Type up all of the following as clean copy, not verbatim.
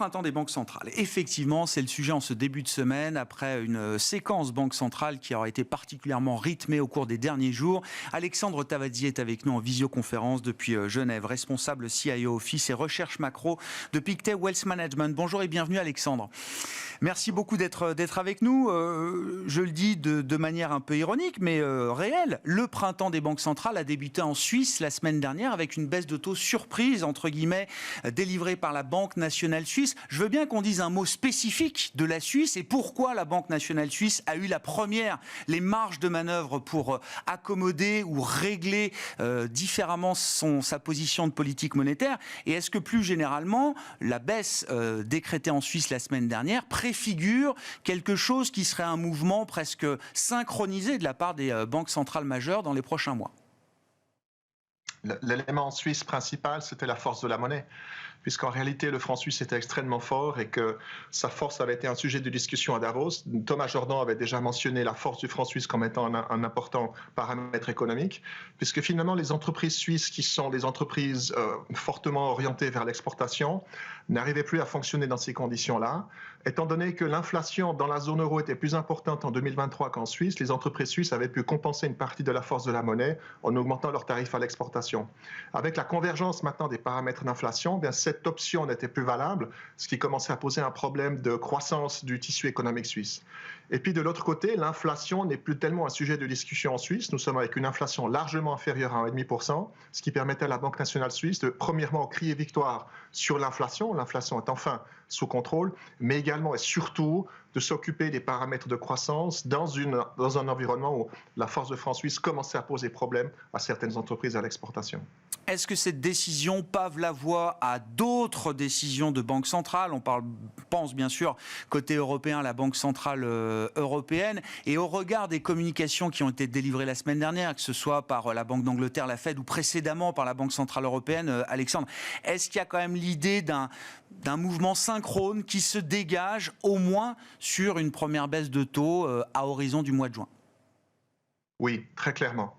printemps des banques centrales. Effectivement, c'est le sujet en ce début de semaine, après une séquence banque centrale qui aura été particulièrement rythmée au cours des derniers jours. Alexandre Tavazzi est avec nous en visioconférence depuis Genève, responsable CIO Office et recherche macro de Pictet Wealth Management. Bonjour et bienvenue Alexandre. Merci beaucoup d'être avec nous. Je le dis de manière un peu ironique, mais réelle. Le printemps des banques centrales a débuté en Suisse la semaine dernière avec une baisse de taux surprise, entre guillemets, délivrée par la Banque nationale suisse. Je veux bien qu'on dise un mot spécifique de la Suisse et pourquoi la Banque nationale suisse a eu la première, les marges de manœuvre pour accommoder ou régler différemment sa position de politique monétaire. Et est-ce que plus généralement, la baisse décrétée en Suisse la semaine dernière préfigure quelque chose qui serait un mouvement presque synchronisé de la part des banques centrales majeures dans les prochains mois? L'élément suisse principal, c'était la force de la monnaie, puisqu'en réalité, le franc suisse était extrêmement fort et que sa force avait été un sujet de discussion à Davos. Thomas Jordan avait déjà mentionné la force du franc suisse comme étant un important paramètre économique, puisque finalement, les entreprises suisses, qui sont des entreprises fortement orientées vers l'exportation, n'arrivaient plus à fonctionner dans ces conditions-là. Étant donné que l'inflation dans la zone euro était plus importante en 2023 qu'en Suisse, les entreprises suisses avaient pu compenser une partie de la force de la monnaie en augmentant leurs tarifs à l'exportation. Avec la convergence maintenant des paramètres d'inflation, bien cette option n'était plus valable, ce qui commençait à poser un problème de croissance du tissu économique suisse. Et puis de l'autre côté, l'inflation n'est plus tellement un sujet de discussion en Suisse. Nous sommes avec une inflation largement inférieure à 1,5%, ce qui permettait à la Banque nationale suisse de premièrement crier victoire sur l'inflation. L'inflation est enfin sous contrôle, mais également et surtout de s'occuper des paramètres de croissance dans un environnement où la force de franc suisse commençait à poser problème à certaines entreprises à l'exportation. Est-ce que cette décision pave la voie à d'autres décisions de banque centrale? On pense bien sûr côté européen, la Banque centrale européenne, et au regard des communications qui ont été délivrées la semaine dernière, que ce soit par la Banque d'Angleterre, la Fed, ou précédemment par la Banque centrale européenne, Alexandre, est-ce qu'il y a quand même l'idée d'un mouvement synchrone qui se dégage au moins sur une première baisse de taux à horizon du mois de juin? Oui, très clairement.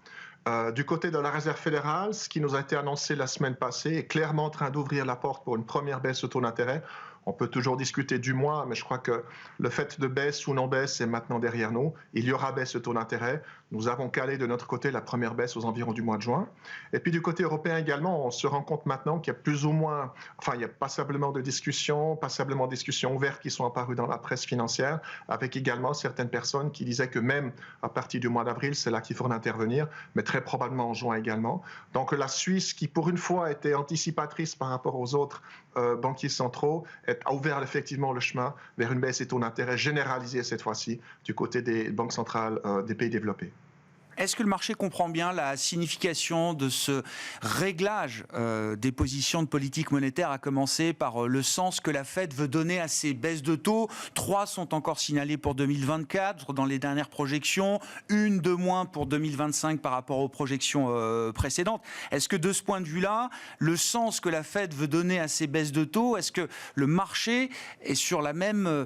Du côté de la Réserve fédérale, ce qui nous a été annoncé la semaine passée est clairement en train d'ouvrir la porte pour une première baisse de taux d'intérêt. On peut toujours discuter du mois, mais je crois que le fait de baisse ou non baisse est maintenant derrière nous. Il y aura baisse de taux d'intérêt. Nous avons calé de notre côté la première baisse aux environs du mois de juin. Et puis du côté européen également, on se rend compte maintenant qu'il y a plus ou moins, il y a passablement de discussions ouvertes qui sont apparues dans la presse financière, avec également certaines personnes qui disaient que même à partir du mois d'avril, c'est là qu'il faudra intervenir, mais très probablement en juin également. Donc la Suisse, qui pour une fois était anticipatrice par rapport aux autres banquiers centraux, a ouvert effectivement le chemin vers une baisse des taux d'intérêt généralisée cette fois-ci du côté des banques centrales des pays développés. Est-ce que le marché comprend bien la signification de ce réglage des positions de politique monétaire, à commencer par le sens que la Fed veut donner à ces baisses de taux? 3 sont encore signalées pour 2024 dans les dernières projections, une de moins pour 2025 par rapport aux projections précédentes. Est-ce que de ce point de vue-là, le sens que la Fed veut donner à ces baisses de taux, est-ce que le marché est sur la même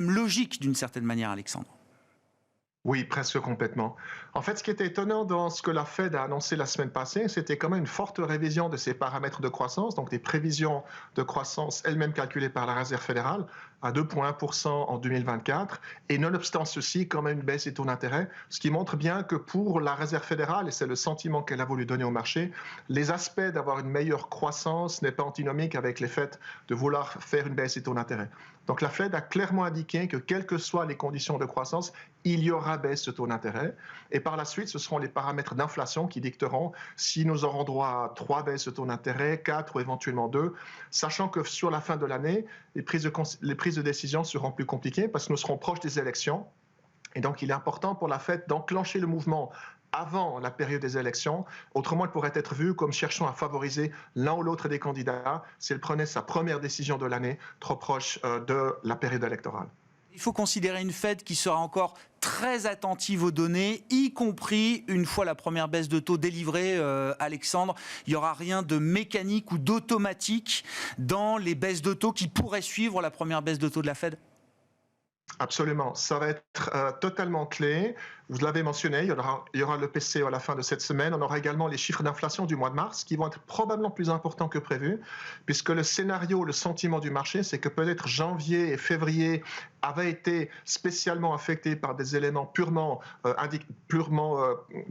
logique d'une certaine manière, Alexandre? Oui, presque complètement. En fait, ce qui était étonnant dans ce que la Fed a annoncé la semaine passée, c'était quand même une forte révision de ses paramètres de croissance, donc des prévisions de croissance elles-mêmes calculées par la Réserve fédérale à 2,1% en 2024, et nonobstant ceci, quand même une baisse des taux d'intérêt, ce qui montre bien que pour la Réserve fédérale, et c'est le sentiment qu'elle a voulu donner au marché, les aspects d'avoir une meilleure croissance n'est pas antinomique avec les faits de vouloir faire une baisse des taux d'intérêt. Donc la Fed a clairement indiqué que quelles que soient les conditions de croissance, il y aura baisse de taux d'intérêt. Et par la suite, ce seront les paramètres d'inflation qui dicteront si nous aurons droit à 3 baisses de taux d'intérêt, 4 ou éventuellement 2, sachant que sur la fin de l'année, les prises de décision seront plus compliquées parce que nous serons proches des élections. Et donc il est important pour la Fed d'enclencher le mouvement avant la période des élections. Autrement, elle pourrait être vue comme cherchant à favoriser l'un ou l'autre des candidats si elle prenait sa première décision de l'année trop proche de la période électorale. Il faut considérer une Fed qui sera encore très attentive aux données, y compris une fois la première baisse de taux délivrée, Alexandre. Il n'y aura rien de mécanique ou d'automatique dans les baisses de taux qui pourraient suivre la première baisse de taux de la Fed? Absolument, ça va être totalement clé. Vous l'avez mentionné, il y aura le PCE à la fin de cette semaine. On aura également les chiffres d'inflation du mois de mars qui vont être probablement plus importants que prévu, puisque le scénario, le sentiment du marché, c'est que peut-être janvier et février avaient été spécialement affectés par des éléments purement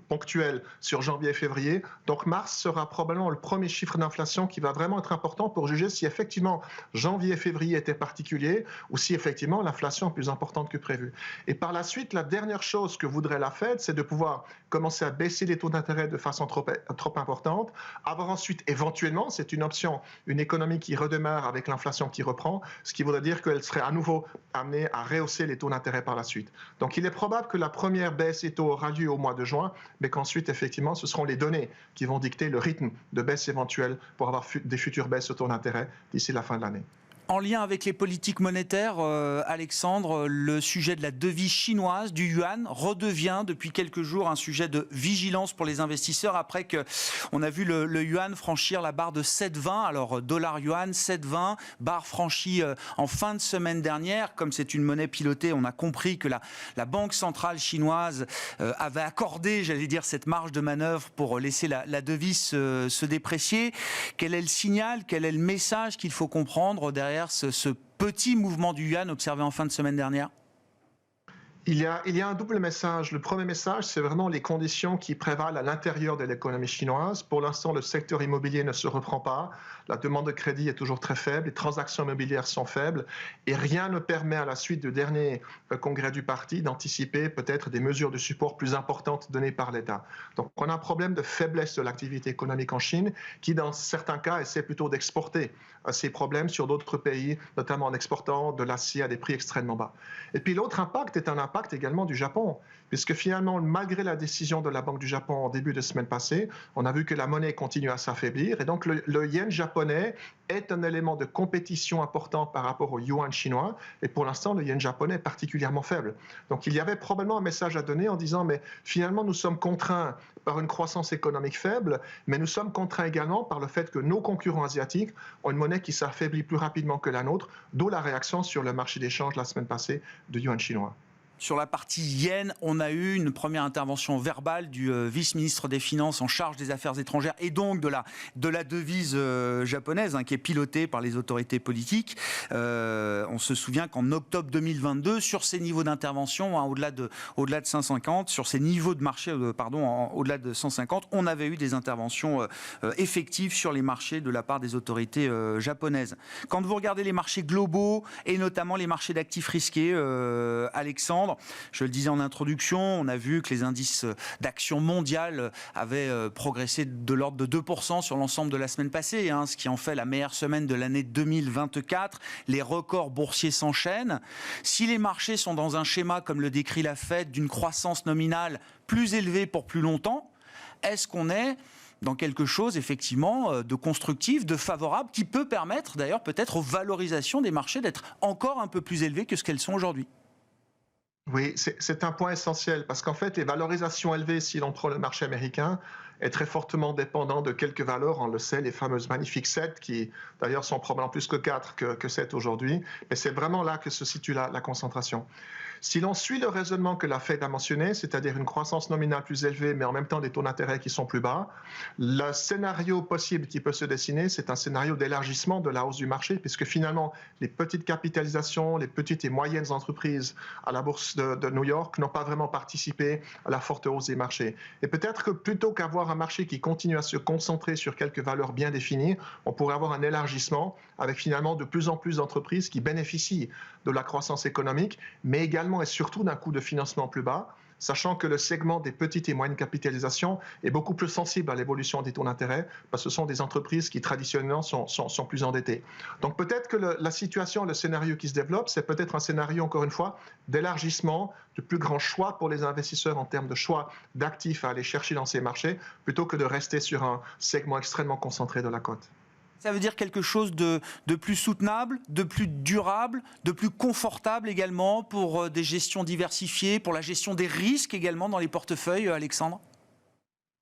ponctuels sur janvier et février. Donc mars sera probablement le premier chiffre d'inflation qui va vraiment être important pour juger si effectivement janvier et février étaient particuliers ou si effectivement l'inflation est plus importante que prévu. Et par la suite, la dernière chose que voudrait la Fed, c'est de pouvoir commencer à baisser les taux d'intérêt de façon trop importante, avoir ensuite éventuellement, c'est une option, une économie qui redémarre avec l'inflation qui reprend, ce qui voudrait dire qu'elle serait à nouveau amenée à rehausser les taux d'intérêt par la suite. Donc il est probable que la première baisse des taux aura lieu au mois de juin, mais qu'ensuite effectivement ce seront les données qui vont dicter le rythme de baisse éventuelle pour avoir des futures baisses de taux d'intérêt d'ici la fin de l'année. En lien avec les politiques monétaires, Alexandre, le sujet de la devise chinoise, du yuan, redevient depuis quelques jours un sujet de vigilance pour les investisseurs après qu'on a vu le yuan franchir la barre de 7,20. Alors, dollar-yuan, 7,20, barre franchie en fin de semaine dernière. Comme c'est une monnaie pilotée, on a compris que la Banque centrale chinoise avait accordé, j'allais dire, cette marge de manœuvre pour laisser la devise se déprécier. Quel est le signal, quel est le message qu'il faut comprendre derrière ce petit mouvement du yuan observé en fin de semaine dernière? Il y a un double message. Le premier message, c'est vraiment les conditions qui prévalent à l'intérieur de l'économie chinoise. Pour l'instant, le secteur immobilier ne se reprend pas. La demande de crédit est toujours très faible. Les transactions immobilières sont faibles. Et rien ne permet à la suite du dernier congrès du parti d'anticiper peut-être des mesures de support plus importantes données par l'État. Donc, on a un problème de faiblesse de l'activité économique en Chine qui, dans certains cas, essaie plutôt d'exporter ces problèmes sur d'autres pays, notamment en exportant de l'acier à des prix extrêmement bas. Et puis l'autre impact est un impact également du Japon, puisque finalement, malgré la décision de la Banque du Japon en début de semaine passée, on a vu que la monnaie continue à s'affaiblir, et donc le yen japonais est un élément de compétition important par rapport au yuan chinois, et pour l'instant, le yen japonais est particulièrement faible. Donc il y avait probablement un message à donner en disant, mais finalement, nous sommes contraints par une croissance économique faible, mais nous sommes contraints également par le fait que nos concurrents asiatiques ont une monnaie qui s'affaiblit plus rapidement que la nôtre, d'où la réaction sur le marché d'échange la semaine passée du yuan chinois. Sur la partie yen, on a eu une première intervention verbale du vice-ministre des Finances en charge des affaires étrangères et donc de la devise japonaise qui est pilotée par les autorités politiques. On se souvient qu'en octobre 2022, sur ces niveaux d'intervention, au-delà de 550, sur ces niveaux de marché, au-delà de 150, on avait eu des interventions effectives sur les marchés de la part des autorités japonaises. Quand vous regardez les marchés globaux et notamment les marchés d'actifs risqués, Alexandre, je le disais en introduction, on a vu que les indices d'actions mondiales avaient progressé de l'ordre de 2% sur l'ensemble de la semaine passée, ce qui en fait la meilleure semaine de l'année 2024. Les records boursiers s'enchaînent. Si les marchés sont dans un schéma, comme le décrit la Fed, d'une croissance nominale plus élevée pour plus longtemps, est-ce qu'on est dans quelque chose effectivement de constructif, de favorable, qui peut permettre d'ailleurs peut-être aux valorisations des marchés d'être encore un peu plus élevées que ce qu'elles sont aujourd'hui? Oui, c'est un point essentiel parce qu'en fait, les valorisations élevées, si l'on prend le marché américain, est très fortement dépendant de quelques valeurs. On le sait, les fameuses magnifiques 7, qui d'ailleurs sont probablement plus que 4 que 7 aujourd'hui. Mais c'est vraiment là que se situe la concentration. Si l'on suit le raisonnement que la Fed a mentionné, c'est-à-dire une croissance nominale plus élevée, mais en même temps des taux d'intérêt qui sont plus bas, le scénario possible qui peut se dessiner, c'est un scénario d'élargissement de la hausse du marché, puisque finalement, les petites capitalisations, les petites et moyennes entreprises à la bourse de New York n'ont pas vraiment participé à la forte hausse des marchés. Et peut-être que plutôt qu'avoir un marché qui continue à se concentrer sur quelques valeurs bien définies, on pourrait avoir un élargissement avec finalement de plus en plus d'entreprises qui bénéficient de la croissance économique, mais également et surtout d'un coût de financement plus bas, sachant que le segment des petites et moyennes capitalisations est beaucoup plus sensible à l'évolution des taux d'intérêt, parce que ce sont des entreprises qui traditionnellement sont plus endettées. Donc peut-être que la situation, le scénario qui se développe, c'est peut-être un scénario, encore une fois, d'élargissement, de plus grand choix pour les investisseurs en termes de choix d'actifs à aller chercher dans ces marchés, plutôt que de rester sur un segment extrêmement concentré de la cote. Ça veut dire quelque chose de plus soutenable, de plus durable, de plus confortable également pour des gestions diversifiées, pour la gestion des risques également dans les portefeuilles, Alexandre?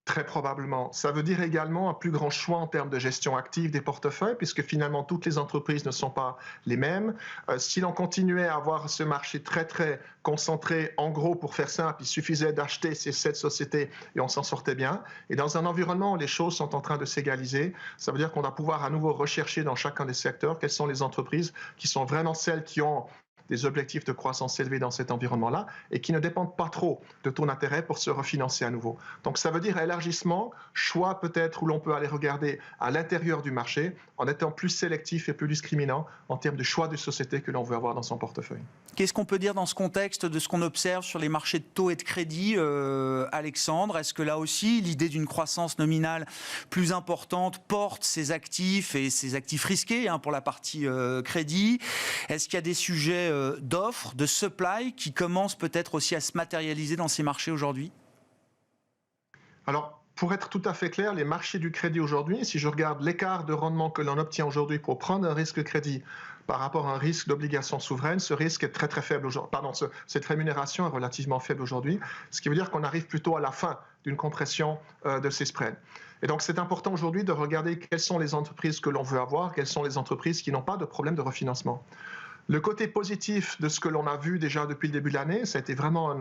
Très probablement. Ça veut dire également un plus grand choix en termes de gestion active des portefeuilles, puisque finalement toutes les entreprises ne sont pas les mêmes. Si l'on continuait à avoir ce marché très très concentré, en gros, pour faire simple, il suffisait d'acheter ces 7 sociétés et on s'en sortait bien. Et dans un environnement où les choses sont en train de s'égaliser, ça veut dire qu'on va pouvoir à nouveau rechercher dans chacun des secteurs quelles sont les entreprises qui sont vraiment celles qui ont des objectifs de croissance élevés dans cet environnement-là et qui ne dépendent pas trop de taux d'intérêt pour se refinancer à nouveau. Donc ça veut dire élargissement, choix peut-être où l'on peut aller regarder à l'intérieur du marché en étant plus sélectif et plus discriminant en termes de choix de société que l'on veut avoir dans son portefeuille. Qu'est-ce qu'on peut dire dans ce contexte de ce qu'on observe sur les marchés de taux et de crédit, Alexandre? Est-ce que là aussi, l'idée d'une croissance nominale plus importante porte ces actifs et ces actifs risqués pour la partie crédit? Est-ce qu'il y a des sujets d'offres, de supply qui commencent peut-être aussi à se matérialiser dans ces marchés aujourd'hui? Alors, pour être tout à fait clair, les marchés du crédit aujourd'hui, si je regarde l'écart de rendement que l'on obtient aujourd'hui pour prendre un risque crédit par rapport à un risque d'obligation souveraine, ce risque est très très faible aujourd'hui. Pardon, cette rémunération est relativement faible aujourd'hui, ce qui veut dire qu'on arrive plutôt à la fin d'une compression de ces spreads. Et donc c'est important aujourd'hui de regarder quelles sont les entreprises que l'on veut avoir, quelles sont les entreprises qui n'ont pas de problème de refinancement. Le côté positif de ce que l'on a vu déjà depuis le début de l'année, ça a été vraiment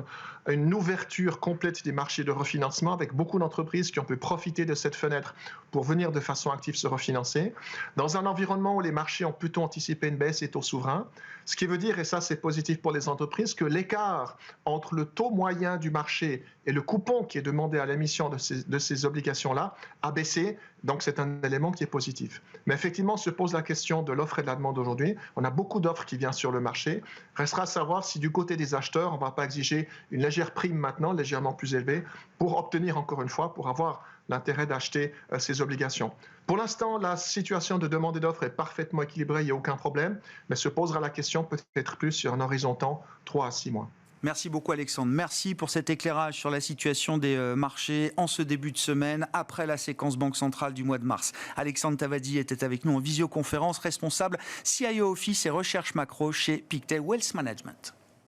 une ouverture complète des marchés de refinancement avec beaucoup d'entreprises qui ont pu profiter de cette fenêtre pour venir de façon active se refinancer. Dans un environnement où les marchés ont plutôt anticipé une baisse des taux souverains, ce qui veut dire, et ça c'est positif pour les entreprises, que l'écart entre le taux moyen du marché et le coupon qui est demandé à l'émission de ces obligations-là a baissé. Donc c'est un élément qui est positif. Mais effectivement, se pose la question de l'offre et de la demande aujourd'hui. On a beaucoup d'offres qui viennent sur le marché. Restera à savoir si du côté des acheteurs, on ne va pas exiger une légère prime maintenant, légèrement plus élevée, pour obtenir encore une fois, pour avoir l'intérêt d'acheter ces obligations. Pour l'instant, la situation de demande et d'offre est parfaitement équilibrée, il n'y a aucun problème, mais se posera la question peut-être plus sur un horizon temps 3 à 6 mois. Merci beaucoup Alexandre. Merci pour cet éclairage sur la situation des marchés en ce début de semaine après la séquence Banque Centrale du mois de mars. Alexandre Tavadi était avec nous en visioconférence, responsable CIO Office et recherche macro chez Pictet Wealth Management.